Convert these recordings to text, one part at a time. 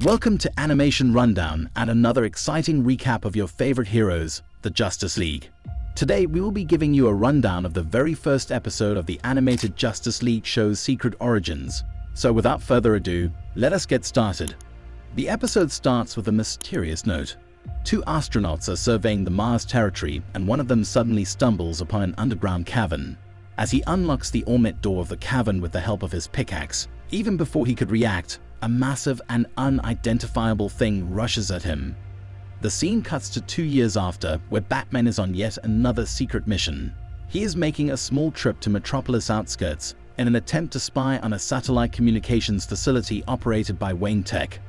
Welcome to Animation Rundown and another exciting recap of your favorite heroes, the Justice League. Today we will be giving you a rundown of the very first episode of the animated Justice League show's secret origins. So without further ado, let us get started. The episode starts with a mysterious note. Two astronauts are surveying the Mars territory and one of them suddenly stumbles upon an underground cavern. As he unlocks the ornate door of the cavern with the help of his pickaxe, even before he could react, a massive and unidentifiable thing rushes at him. The scene cuts to 2 years after, where Batman is on yet another secret mission. He is making a small trip to Metropolis outskirts in an attempt to spy on a satellite communications facility operated by Wayne Tech.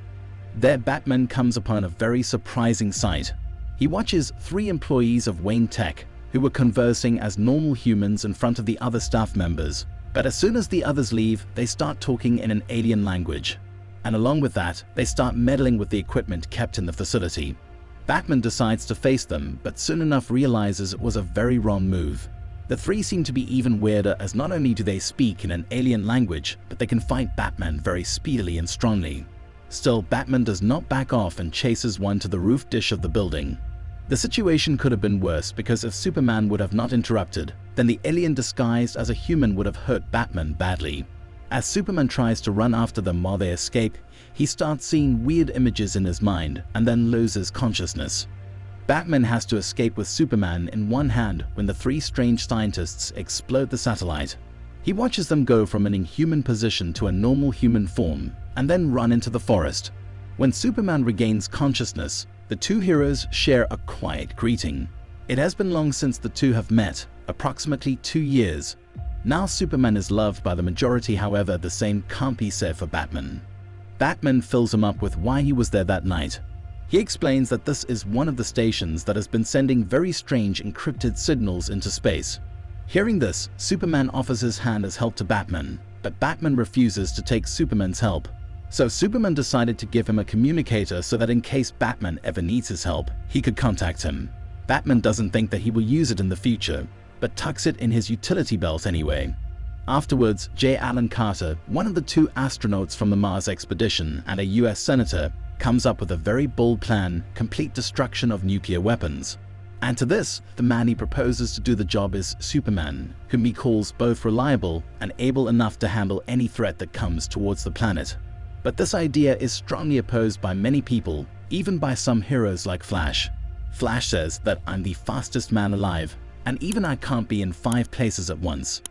There, Batman comes upon a very surprising sight. He watches 3 employees of Wayne Tech, who were conversing as normal humans in front of the other staff members. But as soon as the others leave, they start talking in an alien language. And along with that, they start meddling with the equipment kept in the facility. Batman decides to face them, but soon enough realizes it was a very wrong move. The 3 seem to be even weirder, as not only do they speak in an alien language, but they can fight Batman very speedily and strongly. Still, Batman does not back off and chases one to the roof dish of the building. The situation could have been worse, because if Superman would have not interrupted, then the alien disguised as a human would have hurt Batman badly. As Superman tries to run after them while they escape, he starts seeing weird images in his mind and then loses consciousness. Batman has to escape with Superman in one hand when the 3 strange scientists explode the satellite. He watches them go from an inhuman position to a normal human form and then run into the forest. When Superman regains consciousness, the 2 heroes share a quiet greeting. It has been long since the 2 have met, approximately 2 years. Now Superman is loved by the majority, however, the same can't be said for Batman. Batman fills him up with why he was there that night. He explains that this is one of the stations that has been sending very strange encrypted signals into space. Hearing this, Superman offers his hand as help to Batman, but Batman refuses to take Superman's help. So Superman decided to give him a communicator so that in case Batman ever needs his help, he could contact him. Batman doesn't think that he will use it in the future, but tucks it in his utility belt anyway. Afterwards, J. Allen Carter, one of the 2 astronauts from the Mars expedition and a US senator, comes up with a very bold plan: complete destruction of nuclear weapons. And to this, the man he proposes to do the job is Superman, whom he calls both reliable and able enough to handle any threat that comes towards the planet. But this idea is strongly opposed by many people, even by some heroes like Flash. Flash says that I'm the fastest man alive, and even I can't be in 5 places at once.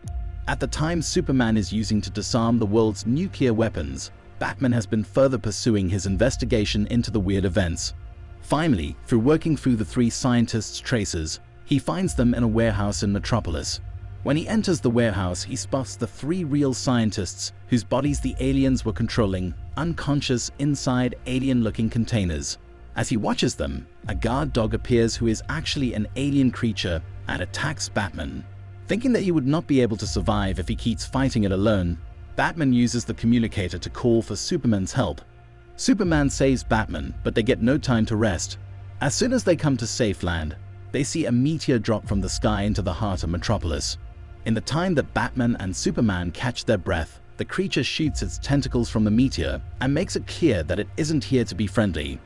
At the time Superman is using to disarm the world's nuclear weapons, Batman has been further pursuing his investigation into the weird events. Finally, through working through the 3 scientists' traces, he finds them in a warehouse in Metropolis. When he enters the warehouse, he spots the 3 real scientists whose bodies the aliens were controlling, unconscious inside alien-looking containers. As he watches them, a guard dog appears who is actually an alien creature and attacks Batman. Thinking that he would not be able to survive if he keeps fighting it alone, Batman uses the communicator to call for Superman's help. Superman saves Batman, but they get no time to rest. As soon as they come to safe land, they see a meteor drop from the sky into the heart of Metropolis. In the time that Batman and Superman catch their breath, the creature shoots its tentacles from the meteor and makes it clear that it isn't here to be friendly.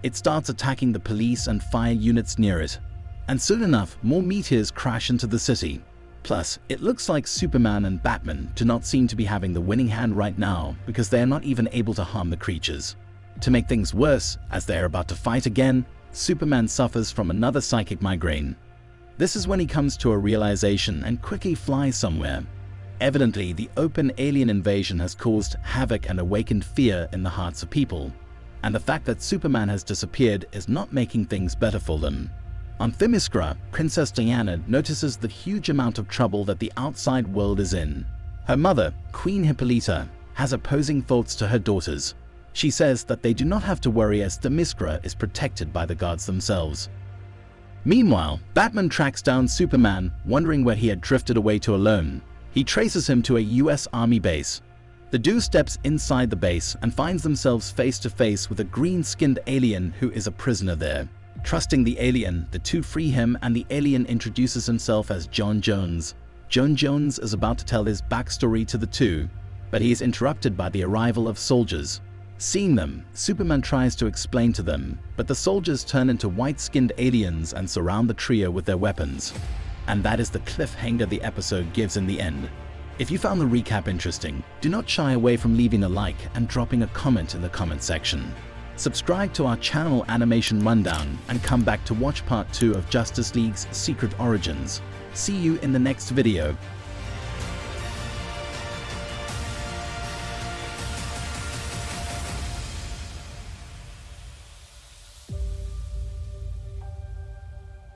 It starts attacking the police and fire units near it. And soon enough, more meteors crash into the city. Plus, it looks like Superman and Batman do not seem to be having the winning hand right now, because they are not even able to harm the creatures. To make things worse, as they are about to fight again, Superman suffers from another psychic migraine. This is when he comes to a realization and quickly flies somewhere. Evidently, the open alien invasion has caused havoc and awakened fear in the hearts of people. And the fact that Superman has disappeared is not making things better for them. On Themyscira, Princess Diana notices the huge amount of trouble that the outside world is in. Her mother, Queen Hippolyta, has opposing thoughts to her daughters. She says that they do not have to worry, as Themyscira is protected by the gods themselves. Meanwhile, Batman tracks down Superman, wondering where he had drifted away to alone. He traces him to a US Army base. The duo steps inside the base and finds themselves face to face with a green-skinned alien who is a prisoner there. Trusting the alien, the 2 free him, and the alien introduces himself as John Jones. John Jones is about to tell his backstory to the 2, but he is interrupted by the arrival of soldiers. Seeing them, Superman tries to explain to them, but the soldiers turn into white-skinned aliens and surround the trio with their weapons. And that is the cliffhanger the episode gives in the end. If you found the recap interesting, do not shy away from leaving a like and dropping a comment in the comment section. Subscribe to our channel Animation Rundown and come back to watch part 2 of Justice League's Secret Origins. See you in the next video.